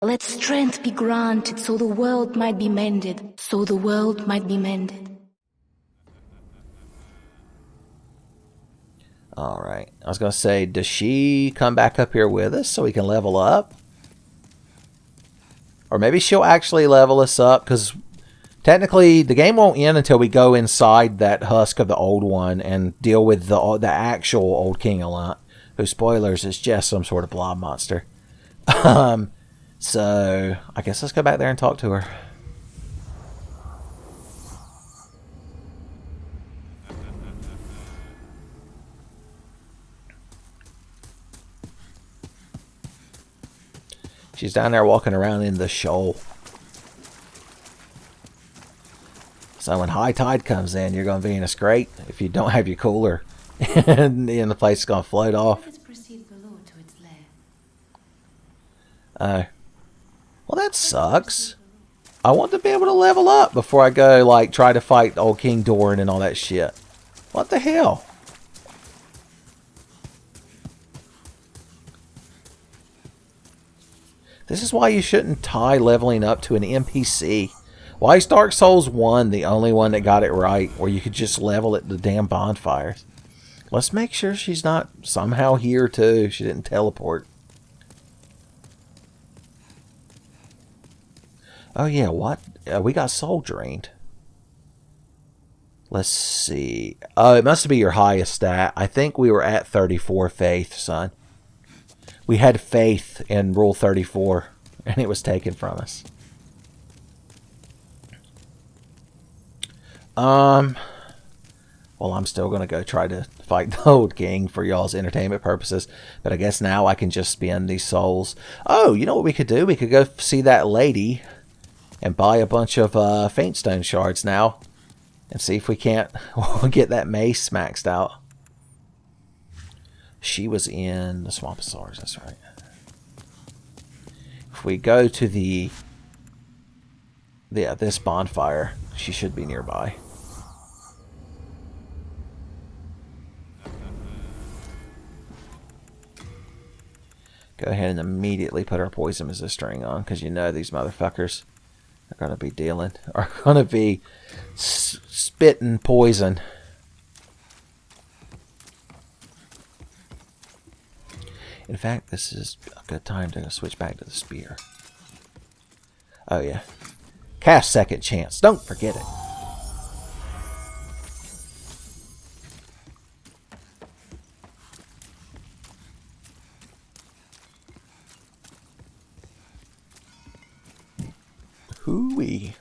Let strength be granted so the world might be mended, so the world might be mended. Alright, I was going to say, does she come back up here with us so we can level up? Or maybe she'll actually level us up, because technically the game won't end until we go inside that husk of the old one and deal with the actual old king Allant, who, spoilers, is just some sort of blob monster. So, I guess let's go back there and talk to her. She's down there walking around in the shoal. So when high tide comes in, you're going to be in a scrape if you don't have your cooler. And the place is going to float off. Well, that sucks. I want to be able to level up before I go, like, try to fight old King Doran and all that shit. What the hell? This is why you shouldn't tie leveling up to an NPC. Why is Dark Souls 1 the only one that got it right, where you could just level at the damn bonfires? Let's make sure she's not somehow here, too. She didn't teleport. Oh, yeah, what? We got soul drained. Let's see. Oh, it must be your highest stat. I think we were at 34 faith, son. We had faith in Rule 34, and it was taken from us. Well, I'm still going to go try to fight the old king for y'all's entertainment purposes. But I guess now I can just spend these souls. Oh, you know what we could do? We could go see that lady and buy a bunch of Faintstone shards now. And see if we can't get that mace maxed out. She was in the Swamp of Swords, that's right. If we go to this bonfire, she should be nearby. Go ahead and immediately put our poison resist string on, because you know these motherfuckers are going to be spitting poison. In fact, this is a good time to switch back to the spear. Oh yeah. Cast second chance. Don't forget it. Hooey.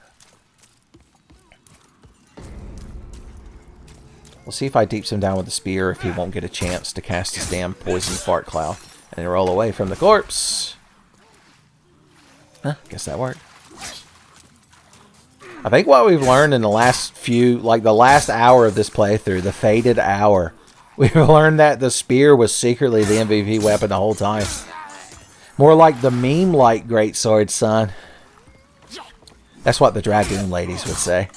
We'll see if I deeps him down with the spear if he won't get a chance to cast his damn poison fart cloud. And then roll away from the corpse. Huh, guess that worked. I think what we've learned in the last the last hour of this playthrough, the faded hour, we've learned that the spear was secretly the MVP weapon the whole time. More like the meme-like greatsword, son. That's what the Dragoon ladies would say.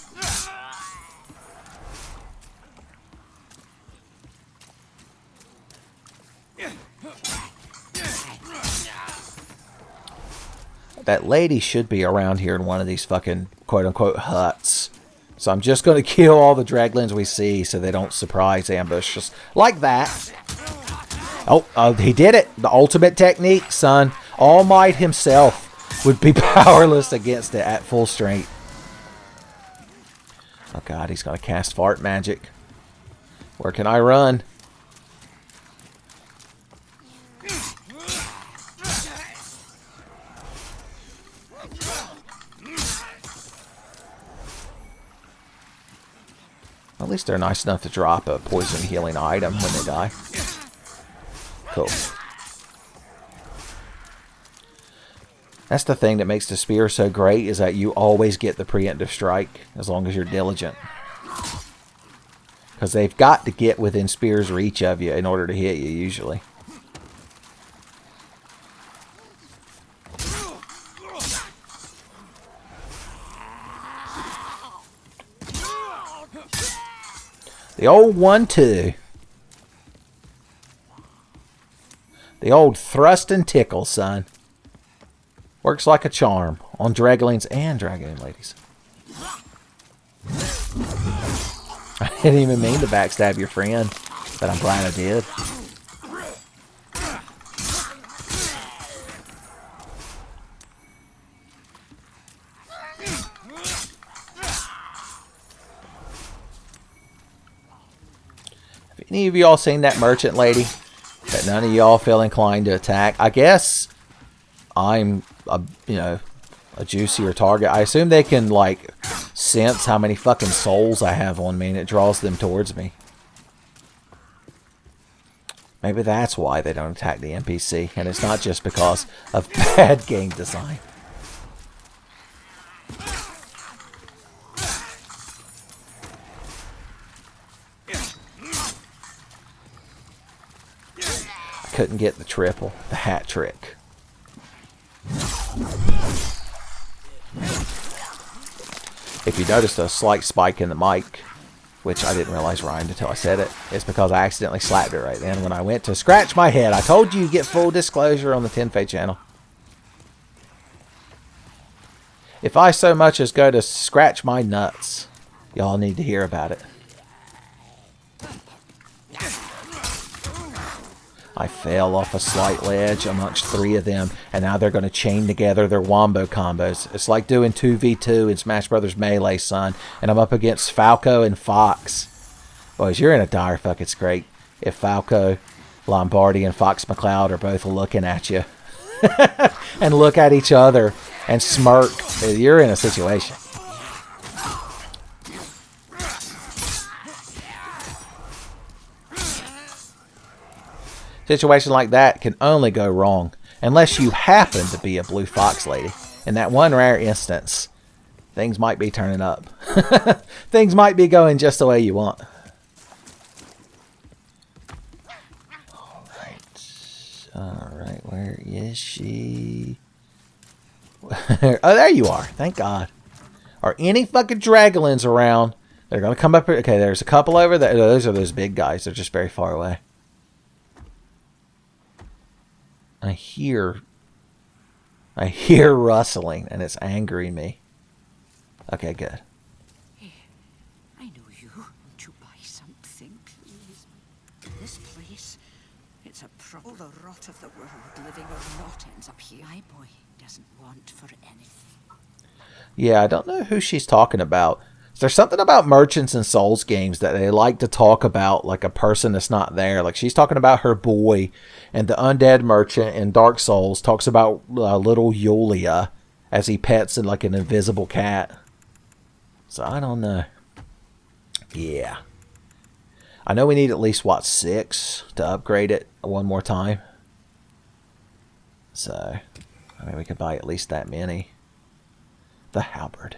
That lady should be around here in one of these fucking quote-unquote huts. So I'm just going to kill all the Draglins we see so they don't surprise ambush us like that. Oh, he did it. The ultimate technique, son. All Might himself would be powerless against it at full strength. Oh god, he's going to cast fart magic. Where can I run? At least they're nice enough to drop a poison healing item when they die. Cool. That's the thing that makes the spear so great, is that you always get the preemptive strike as long as you're diligent. Because they've got to get within spear's reach of you in order to hit you, usually. The old 1-2. The old thrust and tickle, son. Works like a charm on Draglings and Dragon ladies. I didn't even mean to backstab your friend, but I'm glad I did. Have any of y'all seen that merchant lady that none of y'all feel inclined to attack? I guess I'm a juicier target. I assume they can like sense how many fucking souls I have on me and it draws them towards me. Maybe that's why they don't attack the NPC, and it's not just because of bad game design. I couldn't get the triple, the hat trick. If you noticed a slight spike in the mic, which I didn't realize rhymed until I said it, it's because I accidentally slapped it right then when I went to scratch my head. I told you get full disclosure on the Tenfey channel. If I so much as go to scratch my nuts, y'all need to hear about it. I fell off a slight ledge amongst 3 of them, and now they're going to chain together their wombo combos. It's like doing 2v2 in Smash Brothers Melee, son, and I'm up against Falco and Fox. Boys, you're in a dire fucking scrape if Falco, Lombardi, and Fox McCloud are both looking at you and look at each other and smirk. You're in a situation. Situation like that can only go wrong unless you happen to be a blue fox lady. In that one rare instance, things might be turning up. Things might be going just the way you want. Alright, where is she? Oh, there you are. Thank God. Are any fucking Draglins around? They're going to come up here. Okay, there's a couple over there. Those are those big guys. They're just very far away. I hear rustling, and it's angering me. Okay, good. Hey, I know you. Won't you buy something, please? This place, it's a all the rot of the world, living or not, ends up here. My boy doesn't want for anything. Yeah, I don't know who she's talking about. There's something about merchants and Souls games that they like to talk about like a person that's not there. Like she's talking about her boy, and the undead merchant in Dark Souls talks about little Yulia as he pets like an invisible cat. So I don't know. Yeah. I know we need at least, what, 6 to upgrade it one more time. So, I mean, we could buy at least that many. The halberd.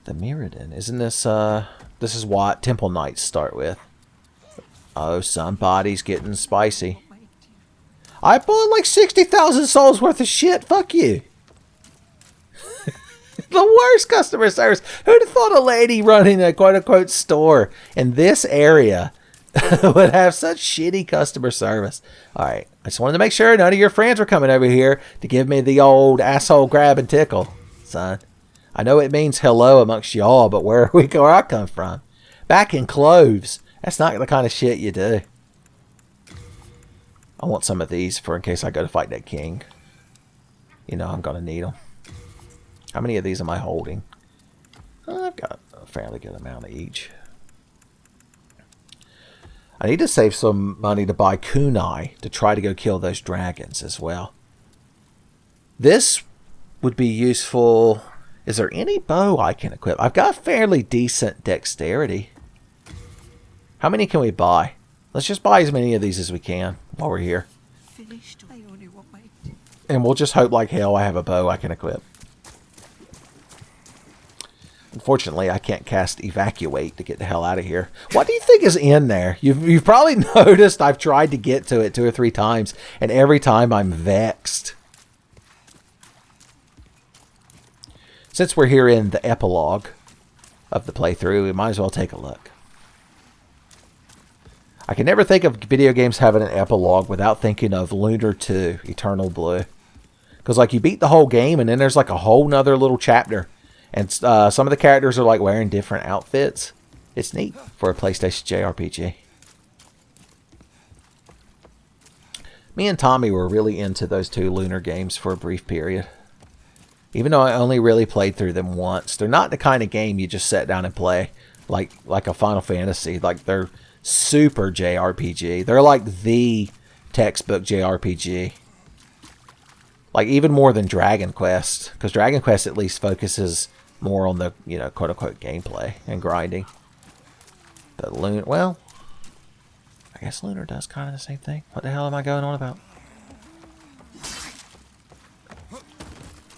The Mirrodin. Isn't this, this is what Temple Knights start with. Oh, somebody's getting spicy. I bought like 60,000 souls worth of shit. Fuck you. The worst customer service. Who'd have thought a lady running a quote-unquote store in this area would have such shitty customer service? Alright, I just wanted to make sure none of your friends were coming over here to give me the old asshole grab and tickle, son. I know it means hello amongst y'all, but where I come from? Back in Cloves. That's not the kind of shit you do. I want some of these for in case I go to fight that king. You know I'm going to need them. How many of these am I holding? I've got a fairly good amount of each. I need to save some money to buy kunai to try to go kill those dragons as well. This would be useful. Is there any bow I can equip? I've got fairly decent dexterity. How many can we buy? Let's just buy as many of these as we can while we're here. Finished. I only want my... And we'll just hope like hell I have a bow I can equip. Unfortunately, I can't cast Evacuate to get the hell out of here. What do you think is in there? You've probably noticed I've tried to get to it 2 or 3 times, and every time I'm vexed. Since we're here in the epilogue of the playthrough, we might as well take a look. I can never think of video games having an epilogue without thinking of Lunar 2, Eternal Blue. Because, like, you beat the whole game, and then there's, like, a whole nother little chapter. And some of the characters are, like, wearing different outfits. It's neat for a PlayStation JRPG. Me and Tommy were really into those two Lunar games for a brief period. Even though I only really played through them once. They're not the kind of game you just sit down and play. Like a Final Fantasy. Like, they're super JRPG. They're like the textbook JRPG. Like, even more than Dragon Quest. Because Dragon Quest at least focuses more on the, you know, quote-unquote gameplay and grinding. But Lunar, well, I guess Lunar does kind of the same thing. What the hell am I going on about?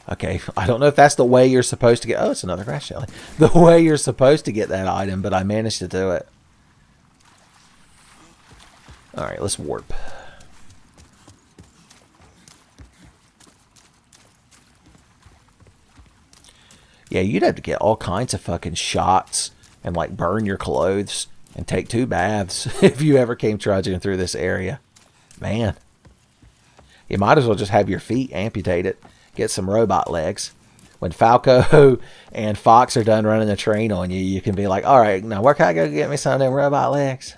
Okay, I don't know if that's the way you're supposed to get... Oh, it's another grass jelly. The way you're supposed to get that item, but I managed to do it. Alright, let's warp. Yeah, you'd have to get all kinds of fucking shots and, like, burn your clothes and take 2 baths if you ever came trudging through this area. Man. You might as well just have your feet amputated. Get some robot legs. When Falco and Fox are done running the train on you, you can be like, alright, now where can I go get me some of them robot legs?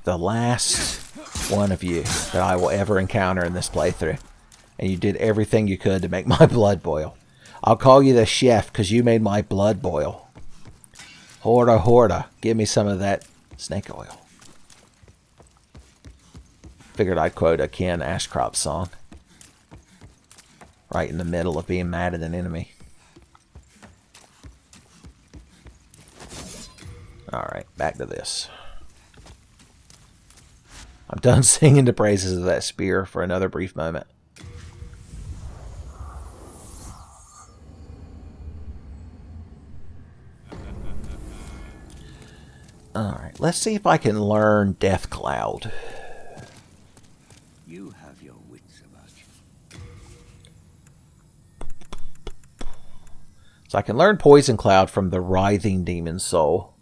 The last one of you that I will ever encounter in this playthrough. And you did everything you could to make my blood boil. I'll call you the chef because you made my blood boil. Horda, horda. Give me some of that snake oil. Figured I'd quote a Ken Ashcroft song. Right in the middle of being mad at an enemy. Alright, back to this. I'm done singing the praises of that spear for another brief moment. Alright, let's see if I can learn Death Cloud. You have your wits about you. So I can learn Poison Cloud from the Writhing Demon Soul.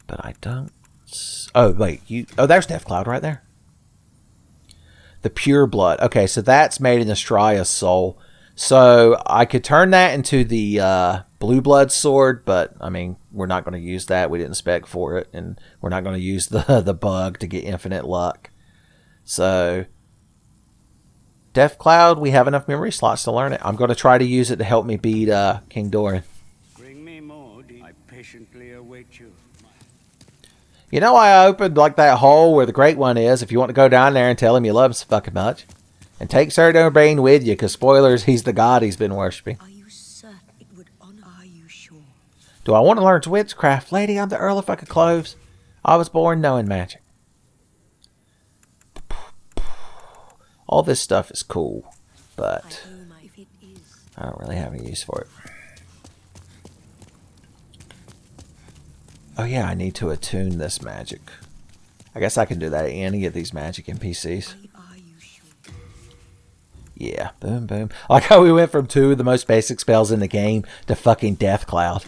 But I don't... Oh, wait. Oh, there's Death Cloud right there. The Pure Blood. Okay, so that's made in the Stria's Soul. So I could turn that into the Blue Blood Sword, but, I mean, we're not going to use that. We didn't spec for it, and we're not going to use the bug to get infinite luck. So, Death Cloud, we have enough memory slots to learn it. I'm going to try to use it to help me beat King Doran. Bring me more. I patiently await you. You know, I opened like that hole where the Great One is. If you want to go down there and tell him you love him so fucking much. And take Sir Dobrain with you, because spoilers, he's the god he's been worshipping. Are you certain it would honor? Are you sure? Do I want to learn witchcraft? Lady, I'm the Earl of fucking Cloves. I was born knowing magic. All this stuff is cool, but I don't really have any use for it. Oh yeah, I need to attune this magic. I guess I can do that at any of these magic NPCs. Yeah, boom, boom. I like how we went from 2 of the most basic spells in the game to fucking Death Cloud.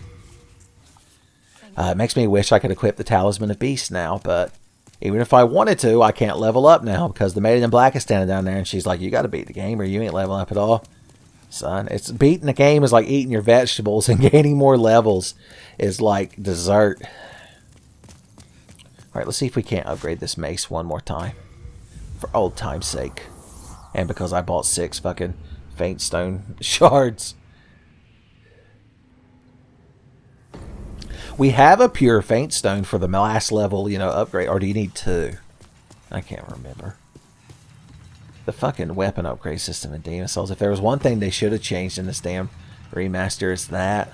It makes me wish I could equip the Talisman of Beast now, but even if I wanted to, I can't level up now because the Maiden in Black is standing down there and she's like, you gotta beat the game or you ain't leveling up at all. Son, it's beating the game is like eating your vegetables, and gaining more levels is like dessert. Alright, let's see if we can't upgrade this mace one more time. For old time's sake. And because I bought 6 fucking faint stone shards. We have a pure faint stone for the last level, you know, upgrade. Or do you need 2? I can't remember. The fucking weapon upgrade system in Demon Souls. If there was one thing they should have changed in this damn remaster, it's that.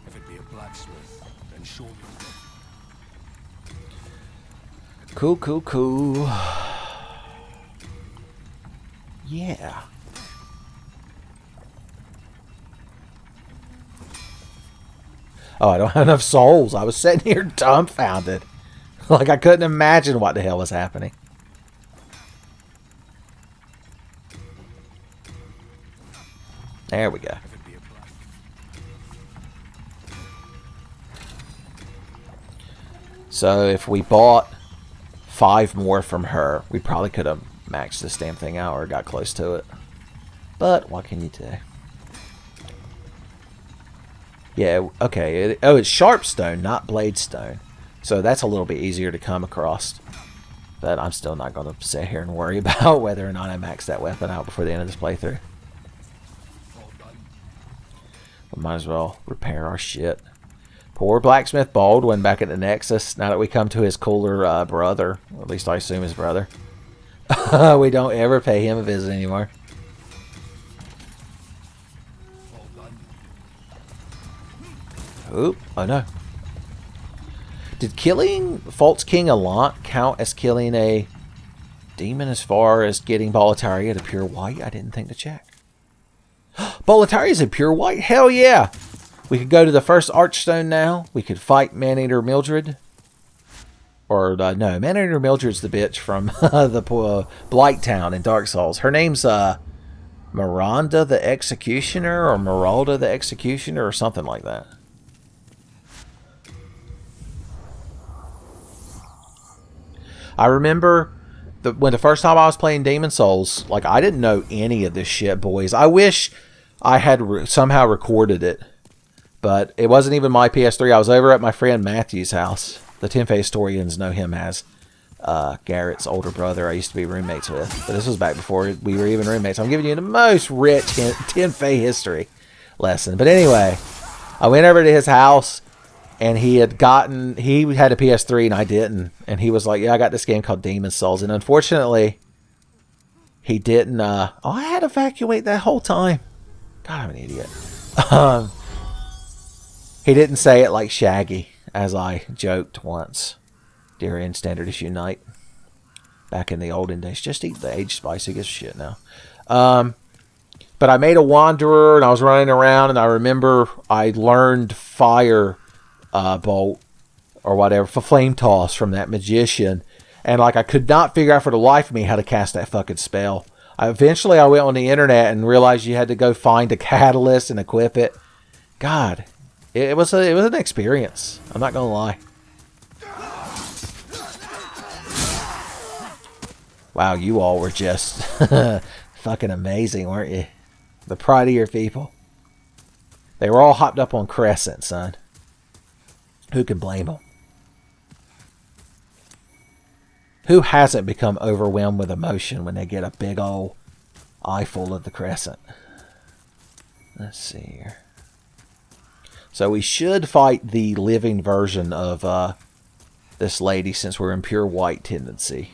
If it be a blacksmith, then surely. Cool, cool, cool. Yeah. Oh, I don't have enough souls. I was sitting here dumbfounded. Like I couldn't imagine what the hell was happening. There we go. So if we bought 5 more from her, we probably could have maxed this damn thing out or got close to it. But what can you do? Yeah, okay. It's sharpstone, not bladestone. So that's a little bit easier to come across. But I'm still not going to sit here and worry about whether or not I max that weapon out before the end of this playthrough. We might as well repair our shit. Poor Blacksmith Baldwin back at the Nexus. Now that we come to his cooler brother. Or at least I assume his brother. We don't ever pay him a visit anymore. Oop. Oh no. Did killing False King Allant count as killing a demon as far as getting Boletaria to pure white? I didn't think to check. Boletaria is a pure white? Hell yeah! We could go to the first Archstone now. We could fight Man-Eater Mildred. Or, no, Man-Eater Mildred's the bitch from the Blight Town in Dark Souls. Her name's Miranda the Executioner or Meralda the Executioner or something like that. I remember when the first time I was playing Demon Souls, like, I didn't know any of this shit, boys. I wish I had somehow recorded it, but it wasn't even my PS3. I was over at my friend Matthew's house. The Tenfey historians know him as Garrett's older brother I used to be roommates with. But this was back before we were even roommates. I'm giving you the most rich Tenfey history lesson. But anyway, I went over to his house. And he had a PS3 and I didn't. And he was like, yeah, I got this game called Demon Souls. And unfortunately, he didn't. Oh, I had to evacuate that whole time. God, I'm an idiot. He didn't say it like Shaggy, as I joked once during Standard Issue Night. Back in the olden days. Just eat the aged spice. Who gives a shit now? But I made a Wanderer and I was running around. And I remember I learned Fire bolt or whatever for flame toss from that magician, and like I could not figure out for the life of me how to cast that fucking spell. Eventually I went on the internet and realized you had to go find a catalyst and equip it. God, it was an experience. I'm not gonna lie. Wow, you all were just fucking amazing, weren't you? The pride of your people. They were all hopped up on Crescent, son. Who can blame them? Who hasn't become overwhelmed with emotion when they get a big old eye full of the Crescent? Let's see here. So we should fight the living version of this lady since we're in pure white tendency.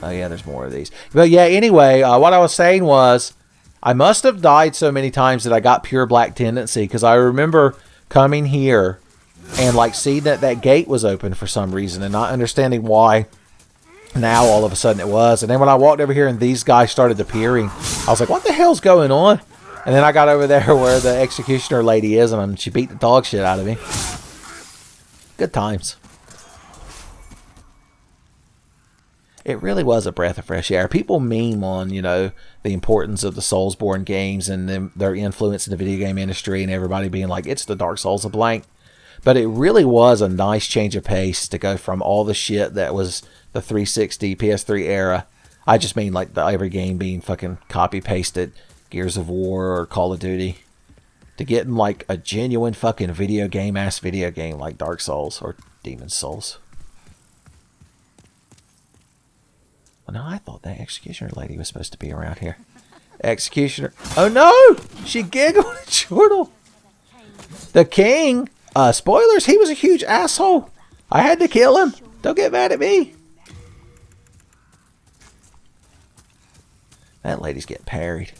Oh yeah, there's more of these. But yeah, anyway, what I was saying was I must have died so many times that I got pure black tendency because I remember coming here and like seeing that gate was open for some reason and not understanding why now all of a sudden it was. And then when I walked over here and these guys started appearing, I was like, what the hell's going on? And then I got over there where the executioner lady is and she beat the dog shit out of me. Good times. It really was a breath of fresh air. People meme on, you know, the importance of the Soulsborne games and their influence in the video game industry and everybody being like, it's the Dark Souls of blank. But it really was a nice change of pace to go from all the shit that was the 360 PS3 era. I just mean like every game being fucking copy-pasted, Gears of War or Call of Duty, to getting like a genuine fucking video game like Dark Souls or Demon Souls. Well, no, I thought that Executioner lady was supposed to be around here. Executioner. Oh no! She giggled and chortled. The king. Spoilers, he was a huge asshole. I had to kill him. Don't get mad at me. That lady's getting parried.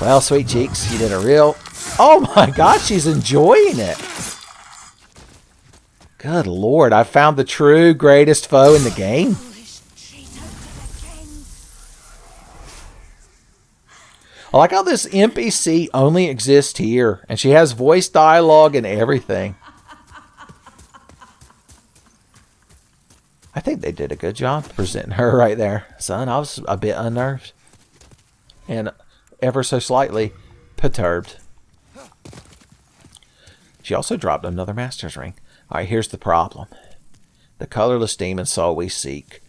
Well, sweet cheeks, you did a real... Oh my god, she's enjoying it. Good lord, I found the true greatest foe in the game. I like how this NPC only exists here, and she has voice dialogue and everything. I think they did a good job presenting her right there. Son, I was a bit unnerved. And ever so slightly perturbed. She also dropped another Master's Ring. Alright, here's the problem. The colorless demon soul we seek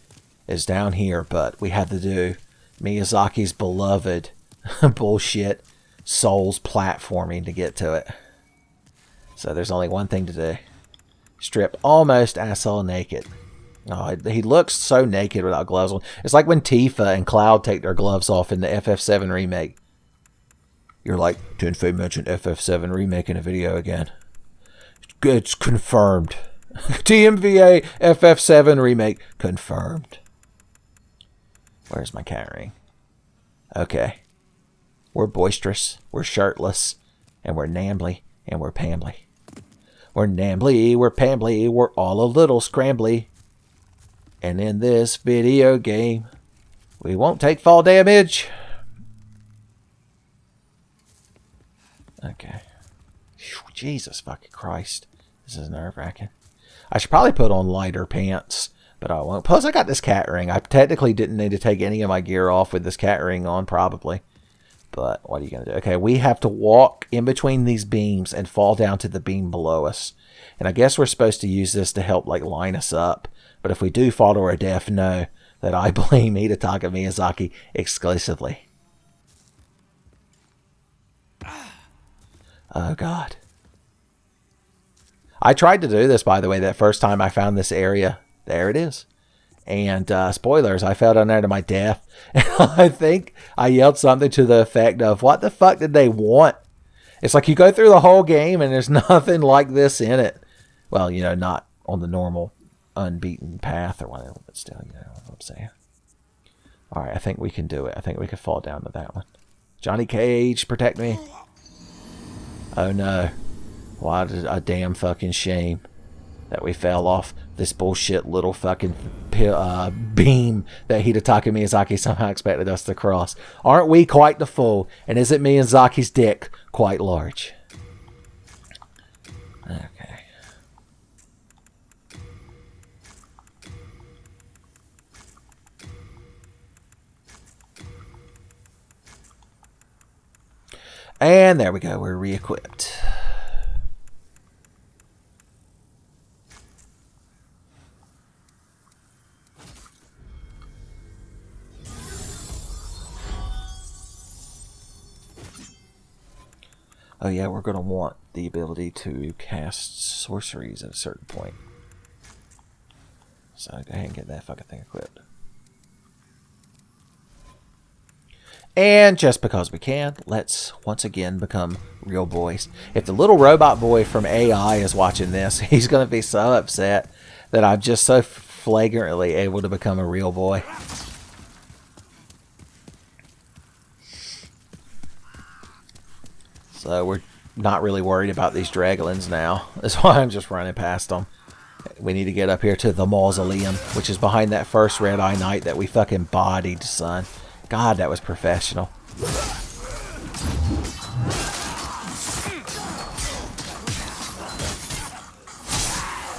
is down here, but we have to do Miyazaki's beloved bullshit Souls platforming to get to it. So there's only one thing to do. Stripped almost asshole naked. Oh, he looks so naked without gloves on. It's like when Tifa and Cloud take their gloves off in the FF7 remake. You're like, Tenfey mentioned FF7 remake in a video again. It's confirmed. TMVA FF7 remake confirmed. Where's my cat ring? Okay. We're boisterous, we're shirtless, and we're nambly, and we're pambly. We're nambly, we're pambly, we're all a little scrambly. And in this video game, we won't take fall damage. Okay. Whew, Jesus fucking Christ. This is nerve-wracking. I should probably put on lighter pants, but I won't. Plus, I got this cat ring. I technically didn't need to take any of my gear off with this cat ring on, probably. But what are you going to do? Okay, we have to walk in between these beams and fall down to the beam below us. And I guess we're supposed to use this to help, like, line us up. But if we do fall to our death, know that I blame Hidetaka Miyazaki exclusively. Oh, God. I tried to do this, by the way, that first time I found this area. There it is. And, spoilers, I fell down there to my death. And I think I yelled something to the effect of, what the fuck did they want? It's like you go through the whole game and there's nothing like this in it. Well, you know, not on the normal unbeaten path or whatever, but still, you know what I'm saying. Alright, I think we can do it. I think we can fall down to that one. Johnny Cage, protect me. Oh no. What a damn fucking shame that we fell off this bullshit little fucking beam that Hidetaka Miyazaki somehow expected us to cross. Aren't we quite the fool? And isn't Miyazaki's dick quite large? Okay. And there we go. We're re-equipped. Oh yeah, we're going to want the ability to cast sorceries at a certain point. So go ahead and get that fucking thing equipped. And just because we can, let's once again become real boys. If the little robot boy from AI is watching this, he's going to be so upset that I'm just so flagrantly able to become a real boy. So we're not really worried about these draglins now. That's why I'm just running past them. We need to get up here to the mausoleum, which is behind that first Red Eye Knight that we fucking bodied, son. God, that was professional.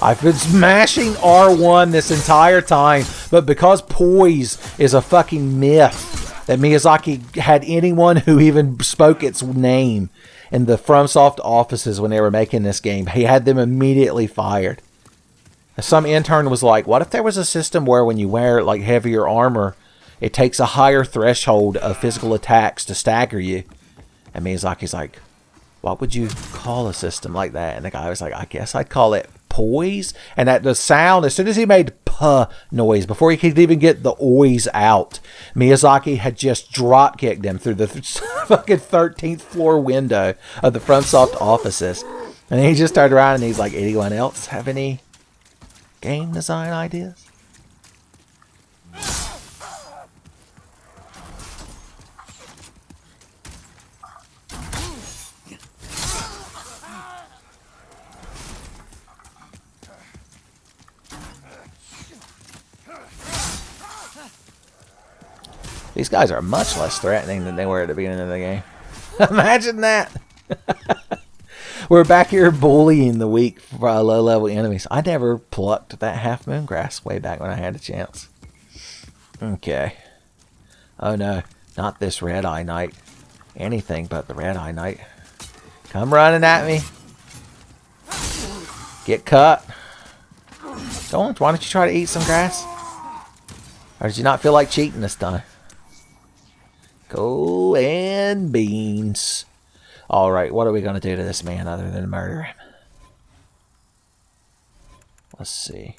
I've been smashing R1 this entire time, but because poise is a fucking myth that Miyazaki had anyone who even spoke its name in the FromSoft offices when they were making this game, he had them immediately fired. Some intern was like, what if there was a system where when you wear like heavier armor, it takes a higher threshold of physical attacks to stagger you? And Miyazaki's like, what would you call a system like that? And the guy was like, I guess I'd call it poise. And at the sound, as soon as he made puh noise, before he could even get the ois out, Miyazaki had just drop kicked him through the fucking 13th floor window of the FromSoft offices. And he just turned around and he's like, anyone else have any game design ideas? These guys are much less threatening than they were at the beginning of the game. Imagine that. We're back here bullying the weak low-level enemies. I never plucked that half-moon grass way back when I had a chance. Okay. Oh no, not this red-eye knight. Anything but the red-eye knight. Come running at me. Get cut. Go on, why don't you try to eat some grass? Or did you not feel like cheating this time? Coal and beans. Alright, what are we going to do to this man other than murder him? Let's see.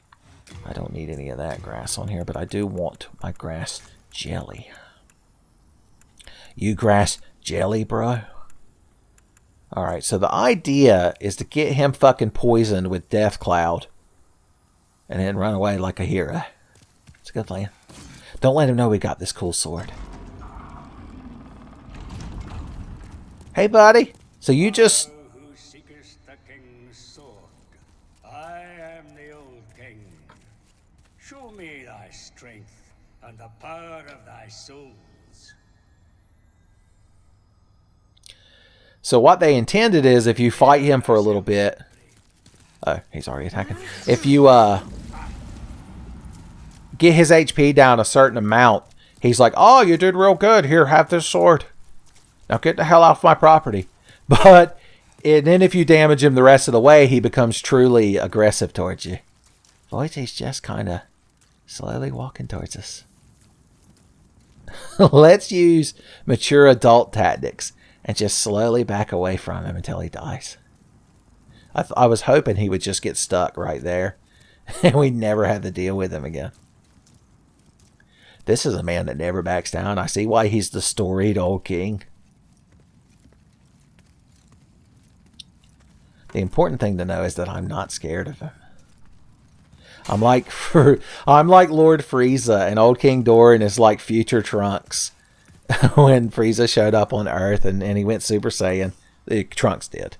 I don't need any of that grass on here, but I do want my grass jelly. You grass jelly, bro? Alright, so the idea is to get him fucking poisoned with Death Cloud. And then run away like a hero. It's a good plan. Don't let him know we got this cool sword. Hey, buddy. So you just... Who seekest the king's sword? I am the old king. Show me thy strength and the power of thy souls. So what they intended is if you fight him for a little bit... Oh, he's already attacking. If you get his HP down a certain amount, he's like, oh, you did real good. Here, have this sword. Now get the hell off my property. But and then if you damage him the rest of the way, he becomes truly aggressive towards you. Boys, he's just kind of slowly walking towards us. Let's use mature adult tactics and just slowly back away from him until he dies. I was hoping he would just get stuck right there and we'd never have to deal with him again. This is a man that never backs down. I see why he's the storied old king. The important thing to know is that I'm not scared of him. I'm like Lord Frieza, and Old King Doran is like future Trunks. When Frieza showed up on Earth and he went Super Saiyan, Trunks did.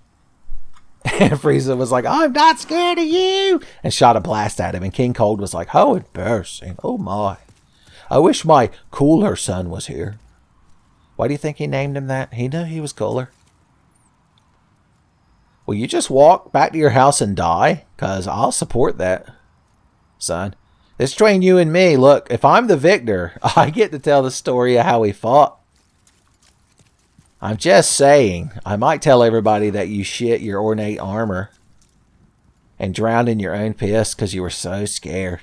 And Frieza was like, I'm not scared of you! And shot a blast at him. And King Cold was like, how embarrassing. Oh my. I wish my cooler son was here. Why do you think he named him that? He knew he was cooler. Will you just walk back to your house and die? Because I'll support that, son. It's between you and me. Look, if I'm the victor, I get to tell the story of how we fought. I'm just saying, I might tell everybody that you shit your ornate armor and drowned in your own piss because you were so scared.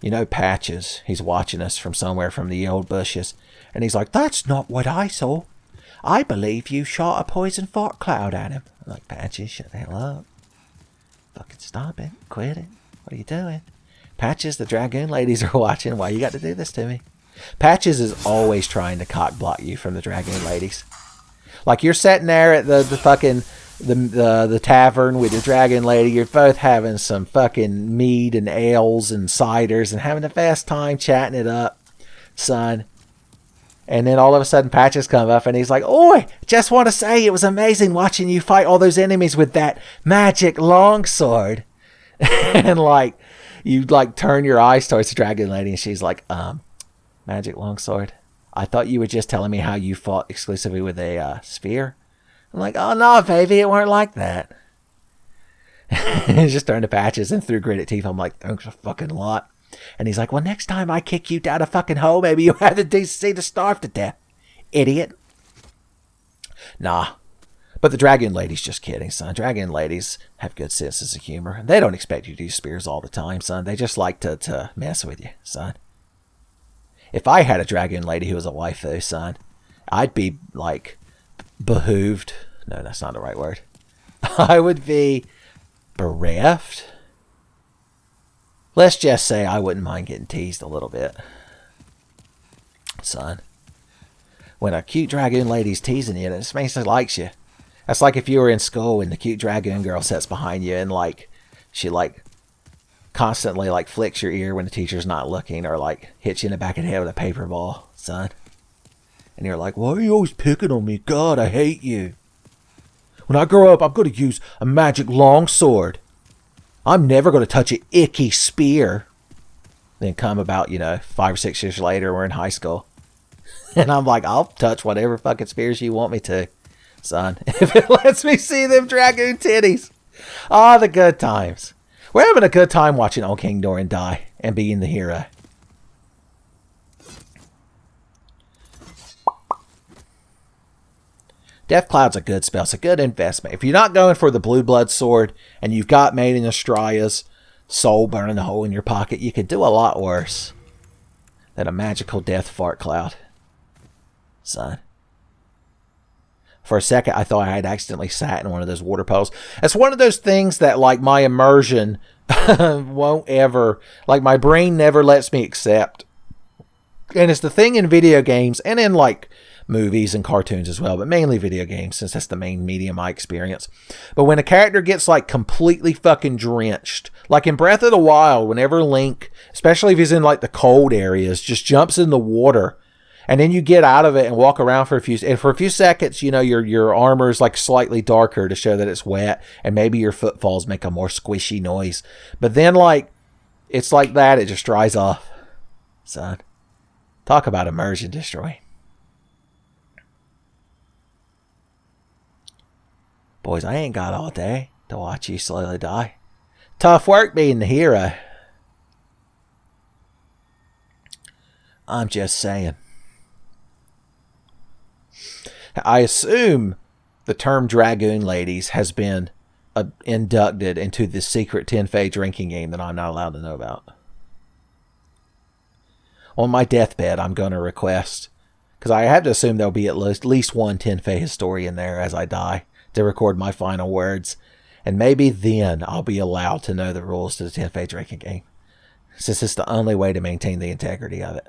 You know Patches, he's watching us from somewhere from the old bushes, and he's like, that's not what I saw. I believe you shot a poison fart cloud at him. I'm like, Patches, shut the hell up. Fucking stop it. Quit it. What are you doing? Patches, the Dragoon ladies are watching. Why you got to do this to me? Patches is always trying to cock block you from the Dragoon ladies. Like you're sitting there at the fucking the tavern with your Dragon lady. You're both having some fucking mead and ales and ciders and having the best time chatting it up, son. And then all of a sudden Patches come up and he's like, oi, just want to say it was amazing watching you fight all those enemies with that magic longsword. And like, you like turn your eyes towards the Dragon lady and she's like, magic longsword? I thought you were just telling me how you fought exclusively with a spear. I'm like, oh no, baby, it weren't like that. And just turned to Patches and through gritted teeth. I'm like, thanks a fucking lot. And he's like, well, next time I kick you down a fucking hole, maybe you'll have the decency to starve to death. Idiot. Nah. But the Dragon lady's just kidding, son. Dragon ladies have good senses of humor. They don't expect you to use spears all the time, son. They just like to mess with you, son. If I had a Dragon lady who was a waifu, son, I'd be, like, behooved. No, that's not the right word. I would be bereft. Let's just say I wouldn't mind getting teased a little bit. Son. When a cute Dragoon lady's teasing you, it just means she likes you. That's like if you were in school and the cute Dragoon girl sits behind you and, like, she, like, constantly, like, flicks your ear when the teacher's not looking or, like, hits you in the back of the head with a paper ball, son. And you're like, why are you always picking on me? God, I hate you. When I grow up, I'm going to use a magic longsword. I'm never going to touch an icky spear. Then come about, 5 or 6 years later, we're in high school. And I'm like, I'll touch whatever fucking spears you want me to, son. If it lets me see them dragoon titties. Ah, the good times. We're having a good time watching Old King Doran die and being the hero. Death Cloud's a good spell. It's a good investment. If you're not going for the Blue Blood Sword and you've got Maiden Estraya's soul burning a hole in your pocket, you could do a lot worse than a magical death fart cloud, son. For a second, I thought I had accidentally sat in one of those water puddles. It's one of those things that, like, my immersion won't ever... Like, my brain never lets me accept. And it's the thing in video games and in, like, movies and cartoons as well. But mainly video games, since that's the main medium I experience. But when a character gets, like, completely fucking drenched... Like in Breath of the Wild, whenever Link, especially if he's in, like, the cold areas, just jumps in the water... And then you get out of it and walk around for a few seconds, you know, your armor is like slightly darker to show that it's wet. And maybe your footfalls make a more squishy noise. But then, like, it's like that. It just dries off. Son. Talk about immersion destroy. Boys, I ain't got all day to watch you slowly die. Tough work being the hero. I'm just saying. I assume the term Dragoon Ladies has been inducted into the secret Tenfey drinking game that I'm not allowed to know about. On my deathbed, I'm going to request, because I have to assume there'll be at least one Tenfey historian there as I die to record my final words. And maybe then I'll be allowed to know the rules to the Tenfey drinking game, since it's the only way to maintain the integrity of it.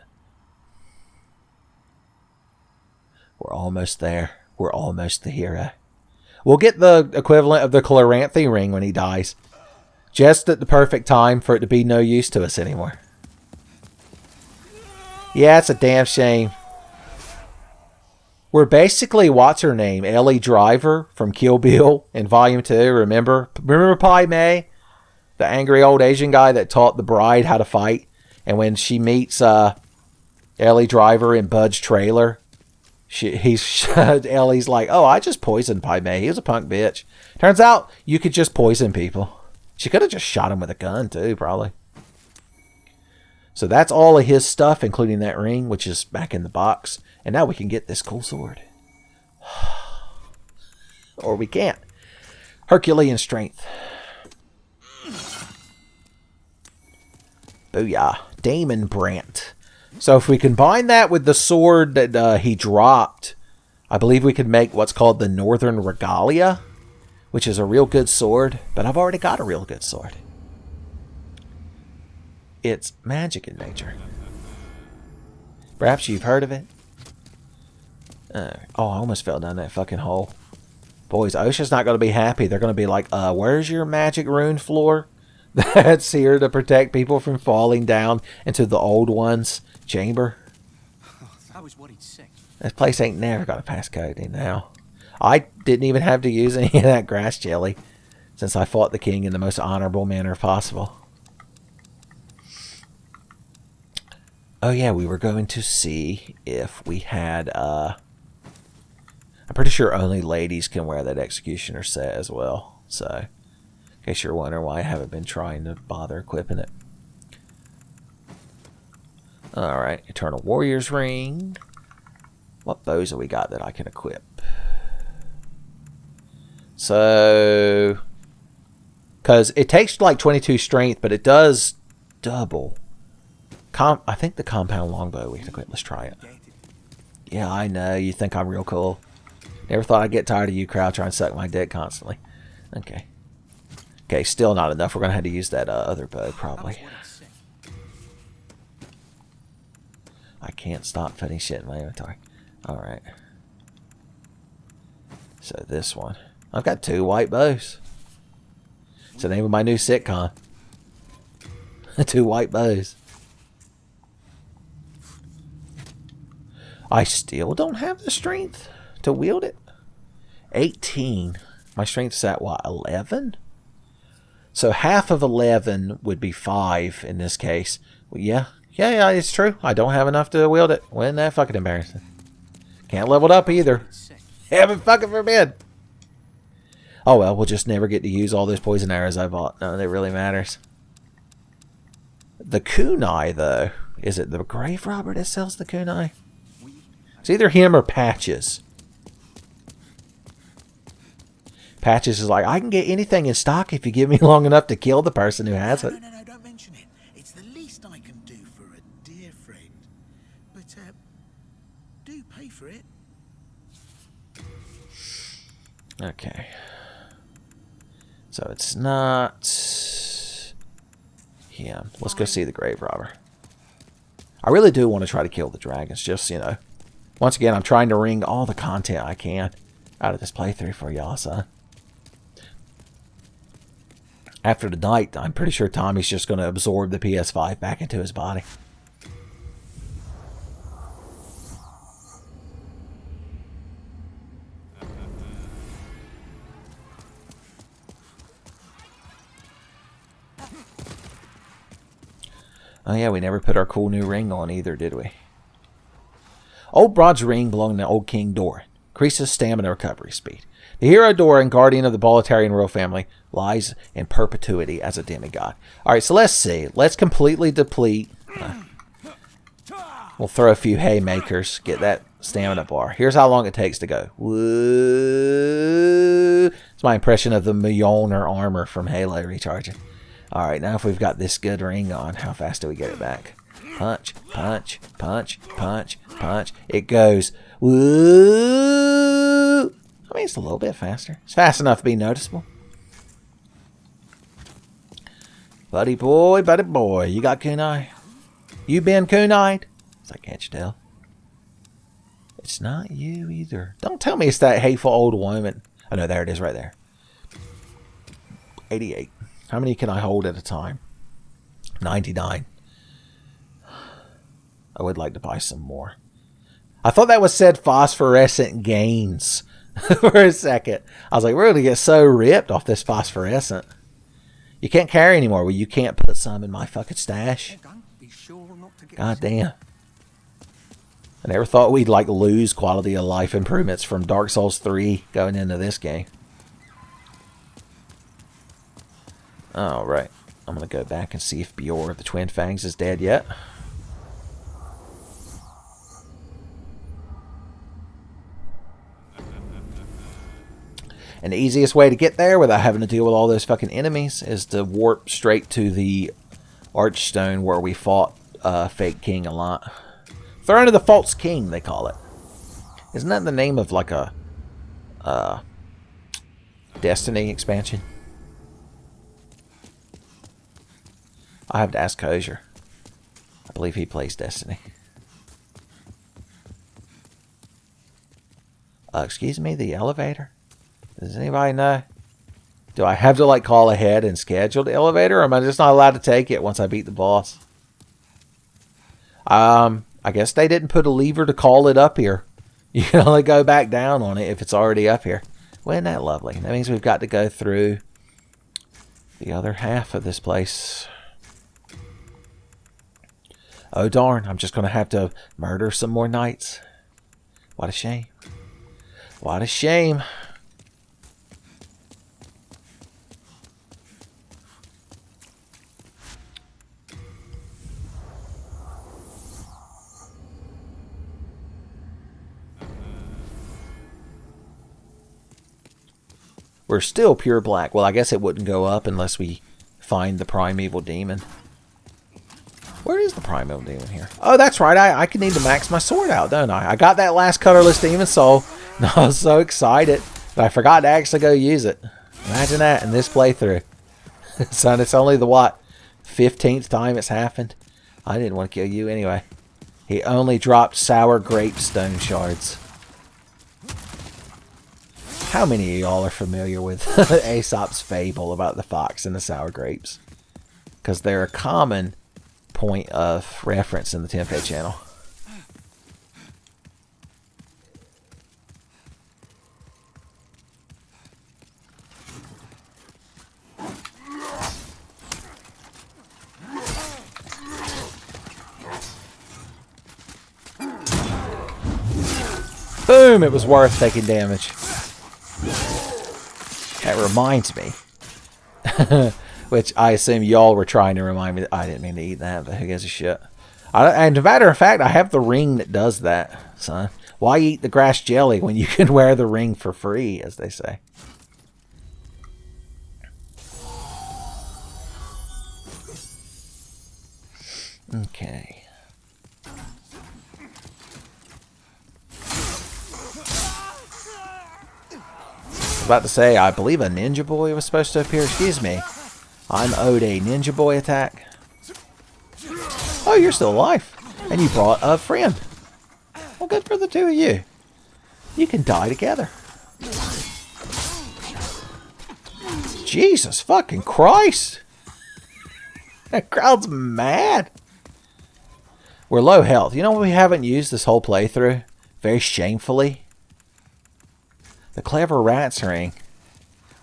We're almost there. We're almost the hero. We'll get the equivalent of the Chloranthy ring when he dies. Just at the perfect time for it to be no use to us anymore. Yeah, it's a damn shame. We're basically, what's her name? Ellie Driver from Kill Bill in Volume 2. Remember Pai Mei? The angry old Asian guy that taught the bride how to fight. And when she meets Ellie Driver in Bud's trailer... Ellie's like, oh, I just poisoned Pai Mei. He was a punk bitch. Turns out you could just poison people. She could have just shot him with a gun too, probably. So that's all of his stuff, including that ring, which is back in the box. And now we can get this cool sword. Or we can't. Herculean strength. Booyah. Damon Brandt. So if we combine that with the sword that he dropped, I believe we could make what's called the Northern Regalia, which is a real good sword, but I've already got a real good sword. It's magic in nature. Perhaps you've heard of it. Oh, I almost fell down that fucking hole. Boys, OSHA's not going to be happy. They're going to be like, where's your magic rune floor that's here to protect people from falling down into the old one's chamber? I was worried sick. This place ain't never got a passcode now. I didn't even have to use any of that grass jelly since I fought the king in the most honorable manner possible. Oh yeah, we were going to see if we had I'm pretty sure only ladies can wear that executioner set as well. So in case you're wondering why I haven't been trying to bother equipping it. Alright, Eternal Warrior's Ring. What bows have we got that I can equip? So, because it takes like 22 strength, but it does double. I think the compound longbow we can equip. Let's try it. Yeah, I know. You think I'm real cool. Never thought I'd get tired of you crowd trying to suck my dick constantly. Okay. Okay, still not enough. We're going to have to use that other bow probably. I can't stop putting shit in my inventory. Alright. So this one. I've got 2 white bows. It's the name of my new sitcom. 2 white bows. I still don't have the strength to wield it. 18. My strength's at what, 11? So half of 11 would be 5 in this case. Well, yeah, it's true. I don't have enough to wield it. Wasn't that fucking embarrassing? Can't level it up either. It's sick. Heaven fucking forbid. Oh well, we'll just never get to use all those poison arrows I bought. None of it really matters. The kunai, though. Is it the grave robber that sells the kunai? It's either him or Patches. Patches is like, I can get anything in stock if you give me long enough to kill the person who has it. No, don't mention it. It's the least I can do for a dear friend. But, do pay for it. Okay. So it's not him. Let's go see the grave robber. I really do want to try to kill the dragons. Just, you know. Once again, I'm trying to wring all the content I can out of this playthrough for y'all, son. After tonight, I'm pretty sure Tommy's just going to absorb the PS5 back into his body. Oh yeah, we never put our cool new ring on either, did we? Old bronze ring belonging to old King Doran. Increases stamina recovery speed. The hero Doran, guardian of the BOLETARIan royal family, lies in perpetuity as a demigod. Alright, so let's see. Let's completely deplete. We'll throw a few haymakers. Get that stamina bar. Here's how long it takes to go. Woo! It's my impression of the Mjolnir armor from Halo recharging. Alright, now if we've got this good ring on, how fast do we get it back? Punch, punch, punch, punch, punch. It goes, woo! I mean, it's a little bit faster. It's fast enough to be noticeable. Buddy boy, you got kunai? You been kunai'd? It's like, can't you tell? It's not you either. Don't tell me it's that hateful old woman. Oh no, there it is right there. 88. How many can I hold at a time? 99. I would like to buy some more. I thought that was said phosphorescent gains for a second. I was like, we're going to get so ripped off this phosphorescent. You can't carry anymore. Well, you can't put some in my fucking stash. Be sure not to get God damn. I never thought we'd like lose quality of life improvements from Dark Souls 3 going into this game. Alright. I'm going to go back and see if Bjorn the Twin Fangs is dead yet. And the easiest way to get there without having to deal with all those fucking enemies is to warp straight to the Archstone where we fought Fake King a lot. Throne of the False King, they call it. Isn't that the name of like a Destiny expansion? I have to ask Kosher. I believe he plays Destiny. Excuse me, the elevator? Does anybody know? Do I have to like call ahead and schedule the elevator, or am I just not allowed to take it once I beat the boss? I guess they didn't put a lever to call it up here. You can only go back down on it if it's already up here. Well, isn't that lovely? That means we've got to go through the other half of this place. Oh darn, I'm just going to have to murder some more knights. What a shame. What a shame. We're still pure black. Well, I guess it wouldn't go up unless we find the primeval demon. Where is the primeval demon here? Oh, that's right. I can need to max my sword out, don't I? I got that last colorless demon soul. And I was so excited that I forgot to actually go use it. Imagine that in this playthrough. Son, it's only the, what, 15th time it's happened? I didn't want to kill you anyway. He only dropped sour grape stone shards. How many of y'all are familiar with Aesop's fable about the fox and the sour grapes? Because they're a common point of reference in the Tenfey channel. Boom! It was worth taking damage. That reminds me. Which I assume y'all were trying to remind me that I didn't mean to eat that, but who gives a shit. And as a matter of fact, I have the ring that does that, son. Why eat the grass jelly when you can wear the ring for free, as they say? Okay. I was about to say, I believe a ninja boy was supposed to appear. Excuse me. I'm owed a ninja boy attack. Oh, you're still alive. And you brought a friend. Well, good for the two of you. You can die together. Jesus fucking Christ. That crowd's mad. We're low health. You know what we haven't used this whole playthrough? Very shamefully. The clever rats ring.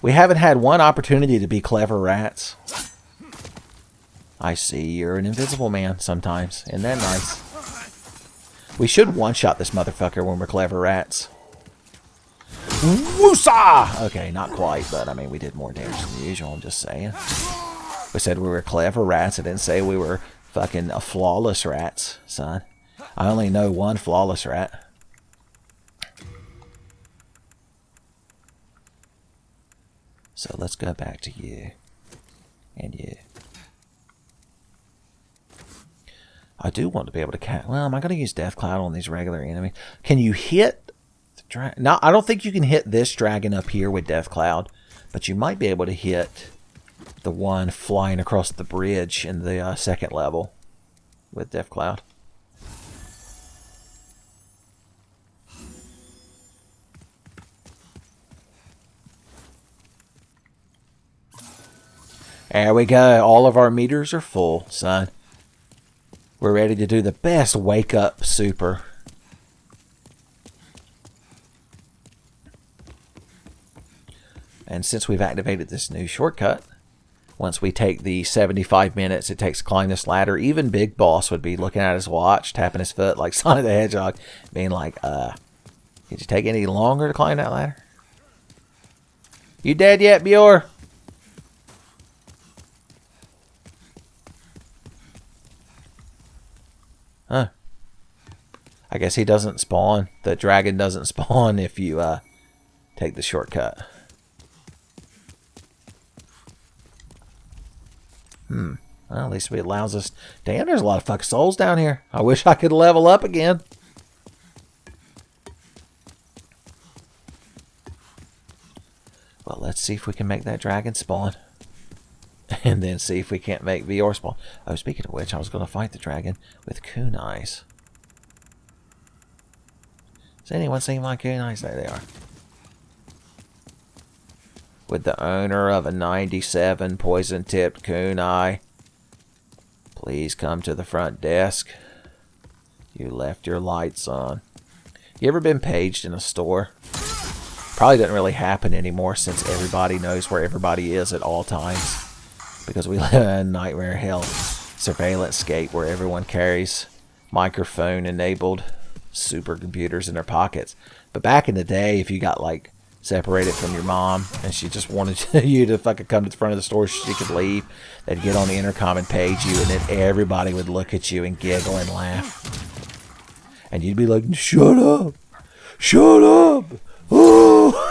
We haven't had one opportunity to be clever rats. I see you're an invisible man sometimes. Isn't that nice? We should one-shot this motherfucker when we're clever rats. Woosa! Okay, not quite, but I mean, we did more damage than usual, I'm just saying. We said we were clever rats. I didn't say we were fucking flawless rats, son. I only know one flawless rat. So let's go back to you. And you. I do want to be able to catch... Well, am I going to use Death Cloud on these regular enemies? Can you hit... the dragon? No, I don't think you can hit this dragon up here with Death Cloud. But you might be able to hit the one flying across the bridge in the second level with Death Cloud. There we go. All of our meters are full, son. We're ready to do the best wake up super. And since we've activated this new shortcut, once we take the 75 minutes it takes to climb this ladder, even Big Boss would be looking at his watch, tapping his foot like Sonic the Hedgehog, being like, did you take any longer to climb that ladder? You dead yet, Bjorn? Huh. I guess he doesn't spawn. The dragon doesn't spawn if you take the shortcut. Well, at least it allows us... Damn, there's a lot of fucking souls down here. I wish I could level up again. Well, let's see if we can make that dragon spawn. And then see if we can't make VR spawn. Oh, speaking of which, I was going to fight the dragon with kunais. Does anyone see my kunais? There they are. With the owner of a 97 poison-tipped kunai. Please come to the front desk. You left your lights on. You ever been paged in a store? Probably doesn't really happen anymore since everybody knows where everybody is at all times. Because we live in a nightmare hell surveillance scape where everyone carries microphone-enabled supercomputers in their pockets. But back in the day, if you got like separated from your mom and she just wanted you to fucking come to the front of the store so she could leave, they'd get on the intercom and page you, and then everybody would look at you and giggle and laugh. And you'd be like, shut up! Shut up! Oh!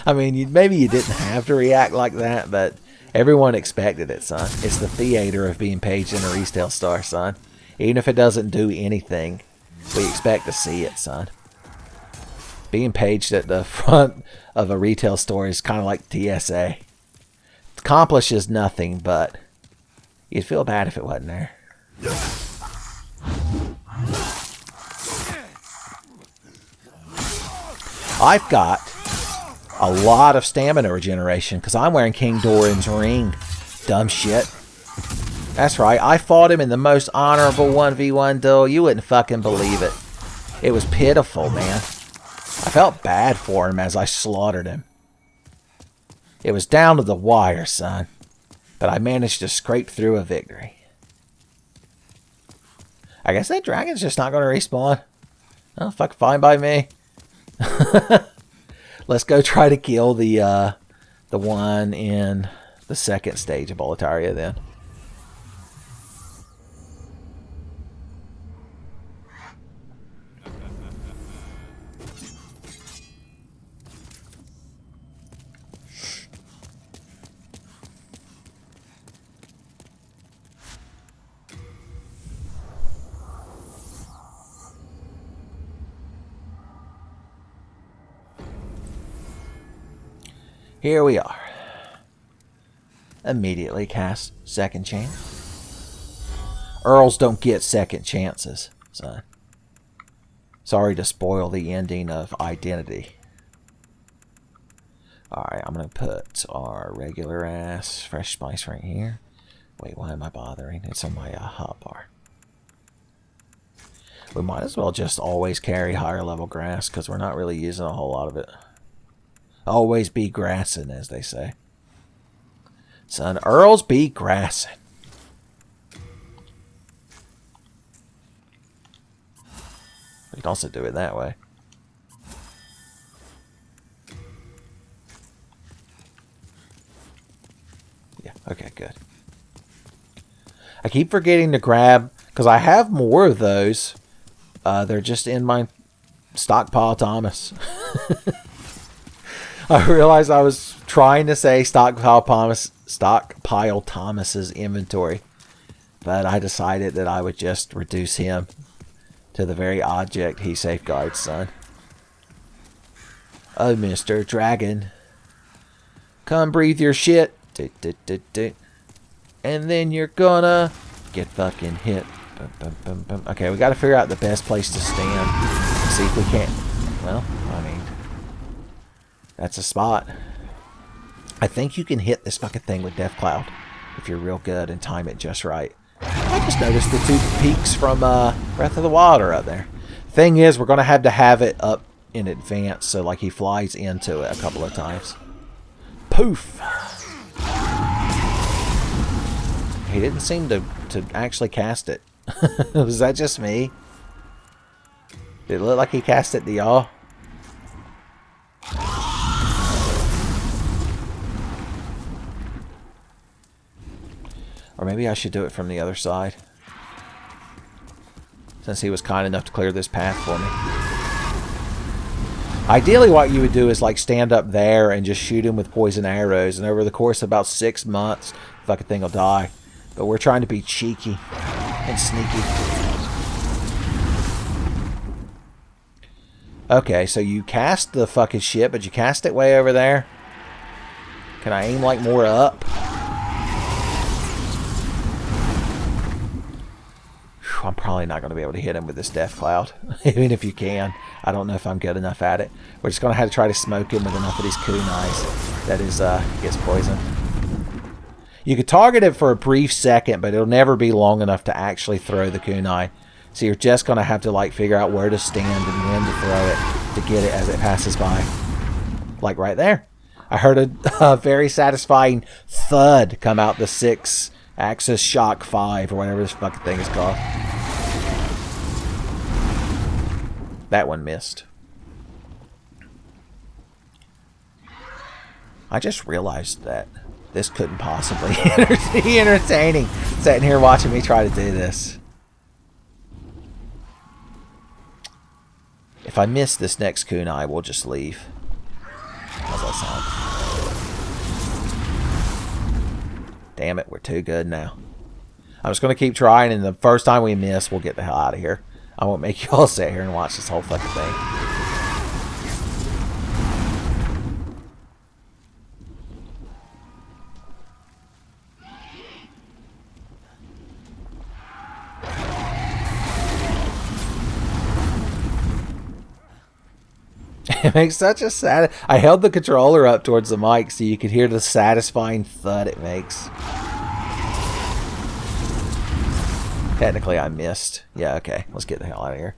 I mean, maybe you didn't have to react like that, but everyone expected it, son. It's the theater of being paged in a retail store, son. Even if it doesn't do anything, we expect to see it, son. Being paged at the front of a retail store is kind of like TSA. It accomplishes nothing, but you'd feel bad if it wasn't there. I've got a lot of stamina regeneration because I'm wearing King Doran's ring. Dumb shit. That's right, I fought him in the most honorable 1v1 duel. You wouldn't fucking believe it. It was pitiful, man. I felt bad for him as I slaughtered him. It was down to the wire, son. But I managed to scrape through a victory. I guess that dragon's just not going to respawn. Oh, fuck, fine by me. Let's go try to kill the one in the second stage of BOLETARIA then. Here we are. Immediately cast second chance. Earls don't get second chances, son. Sorry to spoil the ending of Identity. Alright, I'm going to put our regular ass fresh spice right here. Wait, why am I bothering? It's on my hotbar. We might as well just always carry higher level grass because we're not really using a whole lot of it. Always be grassing, as they say. Son, Earls be grassing. We can also do it that way. Yeah, okay, good. I keep forgetting to grab, because I have more of those. They're just in my stockpile Thomas. I realized I was trying to say stockpile Thomas's inventory, but I decided that I would just reduce him to the very object he safeguards, son. Oh, Mr. Dragon, come breathe your shit, and then you're gonna get fucking hit. Okay, we got to figure out the best place to stand. See if we can't. Well, I mean. That's a spot. I think you can hit this fucking thing with Death Cloud if you're real good and time it just right. I just noticed the two peaks from Breath of the Wild are up there. Thing is, we're going to have it up in advance so like he flies into it a couple of times. Poof! He didn't seem to actually cast it. Was that just me? Did it look like he cast it to y'all? Or maybe I should do it from the other side. Since he was kind enough to clear this path for me. Ideally what you would do is like stand up there and just shoot him with poison arrows. And over the course of about 6 months, the fucking thing will die. But we're trying to be cheeky and sneaky. Okay, so you cast the fucking shit, but you cast it way over there. Can I aim like more up? I'm probably not going to be able to hit him with this Death Cloud. Even if you can. I don't know if I'm good enough at it. We're just going to have to try to smoke him with enough of these kunais that is, gets poisoned. You could target it for a brief second, but it'll never be long enough to actually throw the kunai. So you're just going to have to like figure out where to stand and when to throw it to get it as it passes by. Like right there. I heard a very satisfying thud come out the 6-axis shock 5 or whatever this fucking thing is called. That one missed. I just realized that this couldn't possibly be entertaining. Sitting here watching me try to do this. If I miss this next kunai, we'll just leave. How's that sound? Damn it, we're too good now. I'm just going to keep trying, and the first time we miss, we'll get the hell out of here. I won't make you all sit here and watch this whole fucking thing. It makes such a sad... I held the controller up towards the mic so you could hear the satisfying thud it makes. Technically, I missed. Yeah, okay. Let's get the hell out of here.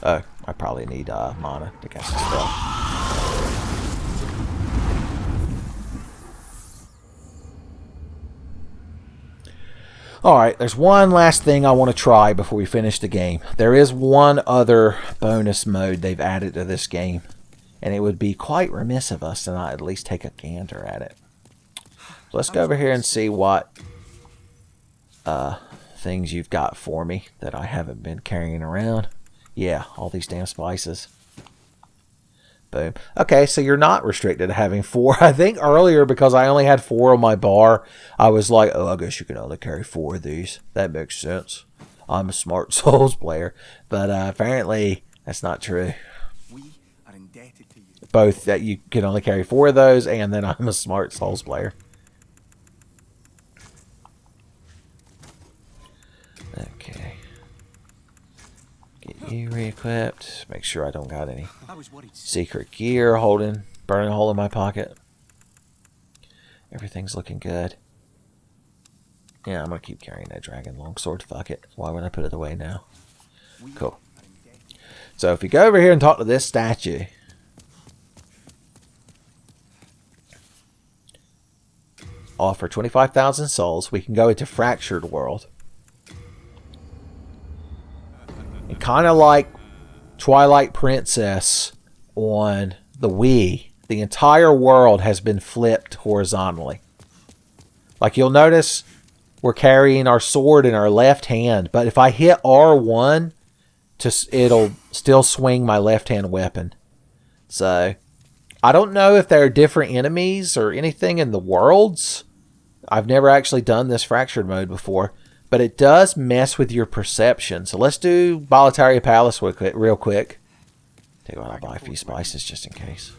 Oh, I probably need mana to cast the spell. Alright, there's one last thing I want to try before we finish the game. There is one other bonus mode they've added to this game. And it would be quite remiss of us to not at least take a gander at it. So let's go over here and see what things you've got for me that I haven't been carrying around. Yeah, all these damn spices. Boom. Okay, so you're not restricted to having 4. I think earlier, because I only had 4 on my bar, I was like, oh, I guess you can only carry 4 of these. That makes sense. I'm a smart Souls player. But apparently, that's not true. We are indebted to you. Both that you can only carry 4 of those, and then I'm a smart Souls player. Okay. Get you re-equipped. Make sure I don't got any secret gear burning a hole in my pocket. Everything's looking good. Yeah, I'm going to keep carrying that dragon longsword. Fuck it. Why would I put it away now? Cool. So if you go over here and talk to this statue. Offer 25,000 souls. We can go into Fractured World. And kind of like Twilight Princess on the Wii, the entire world has been flipped horizontally. Like you'll notice we're carrying our sword in our left hand, but if I hit R1, it'll still swing my left-hand weapon. So I don't know if there are different enemies or anything in the worlds. I've never actually done this Fractured mode before. But it does mess with your perception. So let's do BOLETARIA Palace real quick. Tell you what, I'll buy a few spices just in case.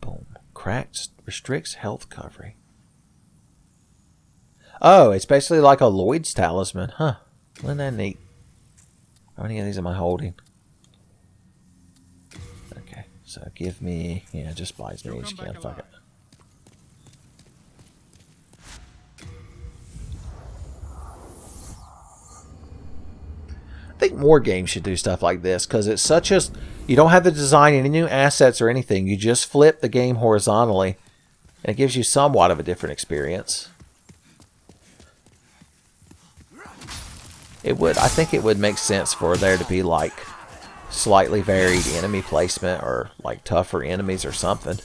Boom. Cracked restricts health recovery. Oh, it's basically like a Lloyd's talisman. Huh. Isn't that neat? How many of these am I holding? So give me, yeah, just buys me each can, fuck it. I think more games should do stuff like this because it's such a, you don't have to design any new assets or anything. You just flip the game horizontally and it gives you somewhat of a different experience. It would, I think it would make sense for there to be like slightly varied enemy placement or like tougher enemies or something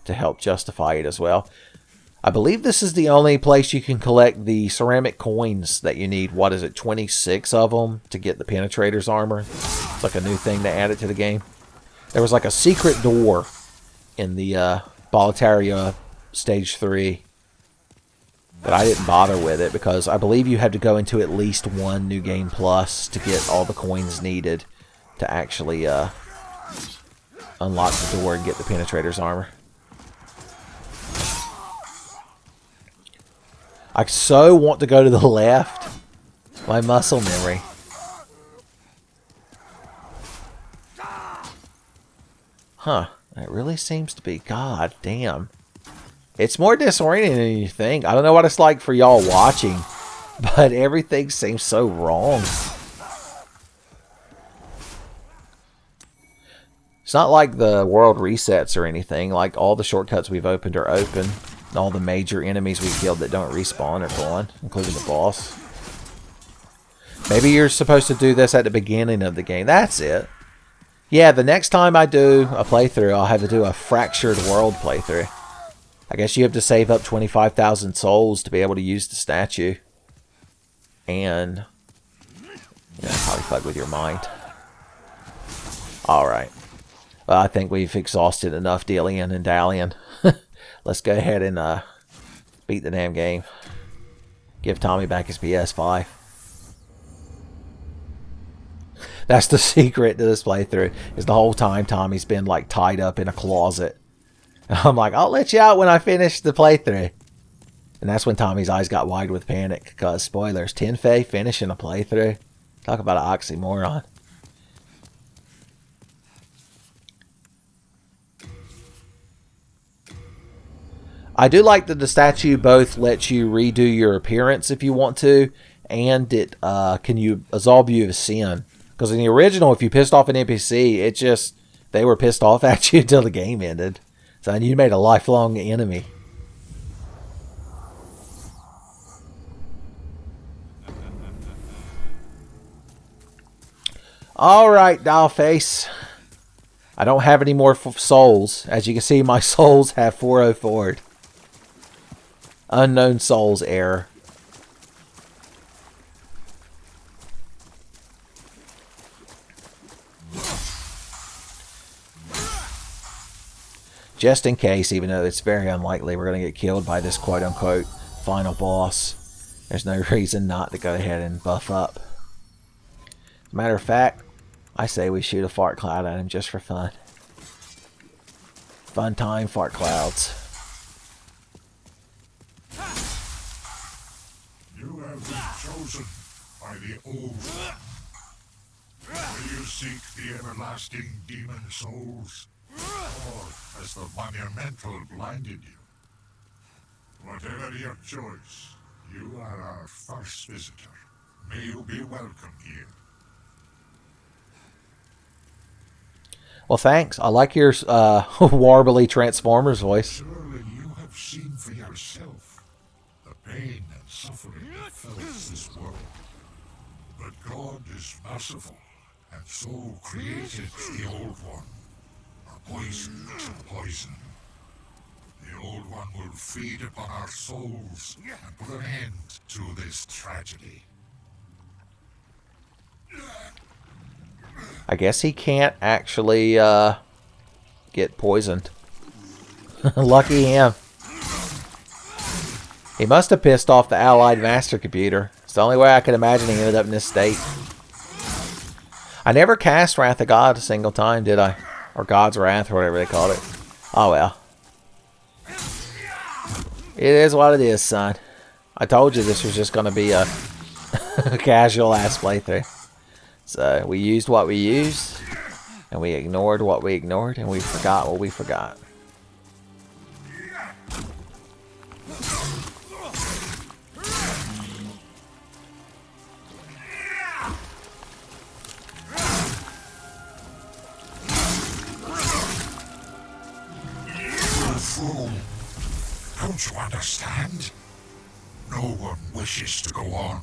to help justify it as well. I believe this is the only place you can collect the ceramic coins that you need. What is it, 26 of them to get the penetrator's armor? It's like a new thing to add it to the game. There was like a secret door in the BOLETARIA Stage 3 but I didn't bother with it because I believe you had to go into at least one New Game Plus to get all the coins needed to actually unlock the door and get the penetrator's armor. I so want to go to the left. My muscle memory. Huh. That really seems to be. God damn. It's more disorienting than you think. I don't know what it's like for y'all watching, but everything seems so wrong. It's not like the world resets or anything. Like, all the shortcuts we've opened are open. All the major enemies we killed that don't respawn are gone, including the boss. Maybe you're supposed to do this at the beginning of the game. That's it. Yeah, the next time I do a playthrough, I'll have to do a Fractured World playthrough. I guess you have to save up 25,000 souls to be able to use the statue. And, probably fuck with your mind. Alright. Well, I think we've exhausted enough dealing and dallying. Let's go ahead and beat the damn game. Give Tommy back his PS5. That's the secret to this playthrough, is the whole time Tommy's been like tied up in a closet. And I'm like, I'll let you out when I finish the playthrough. And that's when Tommy's eyes got wide with panic, because spoilers, Tenfey finishing a playthrough. Talk about an oxymoron. I do like that the statue both lets you redo your appearance if you want to, and it can you absolve you of sin. Because in the original, if you pissed off an NPC, it just They were pissed off at you until the game ended. So you made a lifelong enemy. Alright, Dollface. I don't have any more souls. As you can see, my souls have 404'd. Unknown souls error. Just in case, even though it's very unlikely we're going to get killed by this quote-unquote final boss, there's no reason not to go ahead and buff up. As a matter of fact, I say we shoot a fart cloud at him just for fun. Fun time, fart clouds. You have been chosen by the Old One. Will you seek the everlasting demon souls? Or has the monumental blinded you? Whatever your choice, you are our first visitor. May you be welcome here. Well, thanks. I like your warbly Transformers voice. Surely you have seen for yourself the pain and suffering that fills this world. But God is merciful, and so created the Old One. A poison to poison. The Old One will feed upon our souls and put an end to this tragedy. I guess he can't actually get poisoned. Lucky him. He must have pissed off the Allied Master Computer. It's the only way I could imagine he ended up in this state. I never cast Wrath of God a single time, did I? Or God's Wrath, or whatever they called it. Oh well. It is what it is, son. I told you this was just going to be a casual-ass playthrough. So, we used what we used, and we ignored what we ignored, and we forgot what we forgot. Fool! Don't you understand? No one wishes to go on.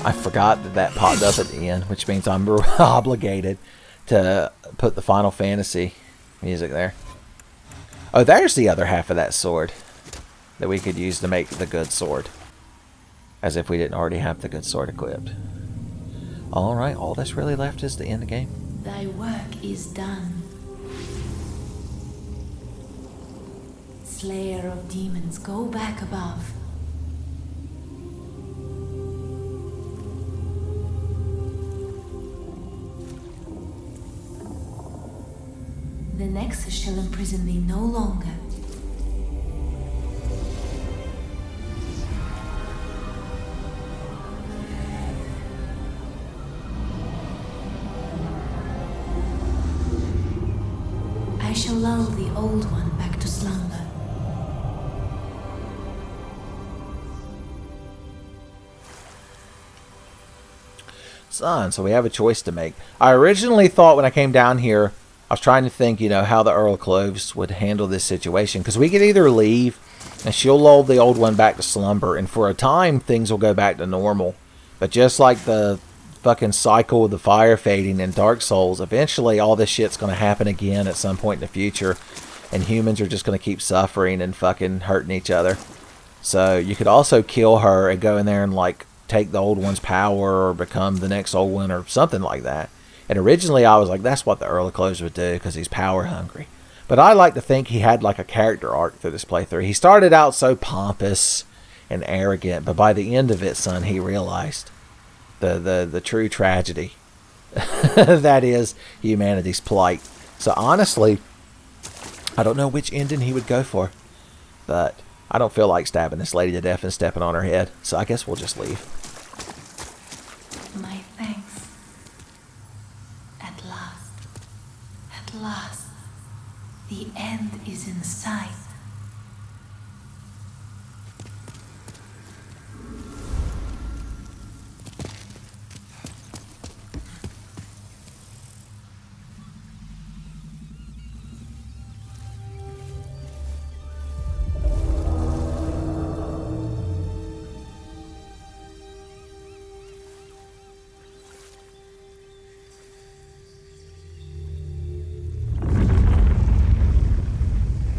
I forgot that that popped up at the end, which means I'm obligated to put the Final Fantasy music there. Oh, there's the other half of that sword that we could use to make the good sword. As if we didn't already have the good sword equipped. Alright, all that's really left is to end the game. Thy work is done. Slayer of demons, go back above. The Nexus shall imprison thee no longer. I shall lull the Old One back to slumber. Son, so we have a choice to make. I originally thought when I came down here, I was trying to think, you know, how the Earl of Cloves would handle this situation. Because we could either leave, and she'll lull the Old One back to slumber, and for a time, things will go back to normal. But just like the fucking cycle of the fire fading in Dark Souls, eventually all this shit's going to happen again at some point in the future. And humans are just going to keep suffering and fucking hurting each other. So you could also kill her and go in there and, like, take the Old One's power or become the next Old One or something like that. And originally I was like, that's what the Earl of Cloves would do because he's power hungry. But I like to think he had like a character arc through this playthrough. He started out so pompous and arrogant, but by the end of it, son, he realized the true tragedy that is humanity's plight. So honestly, I don't know which ending he would go for, but I don't feel like stabbing this lady to death and stepping on her head, so I guess we'll just leave. My thanks. At last. At last. The end is in sight.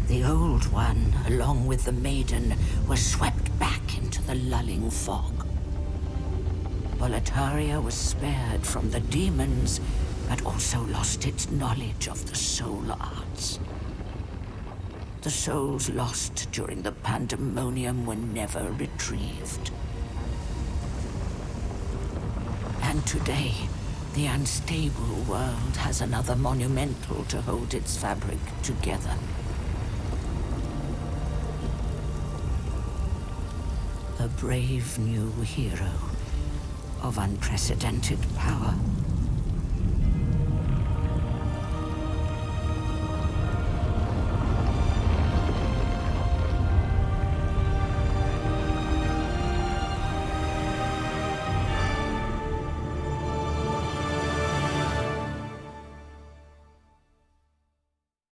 The Old One, along with the maiden, was swept back into the lulling fog. BOLETARIA was spared from the demons, but also lost its knowledge of the soul arts. The souls lost during the pandemonium were never retrieved. And today, the unstable world has another monumental to hold its fabric together. A brave new hero of unprecedented power.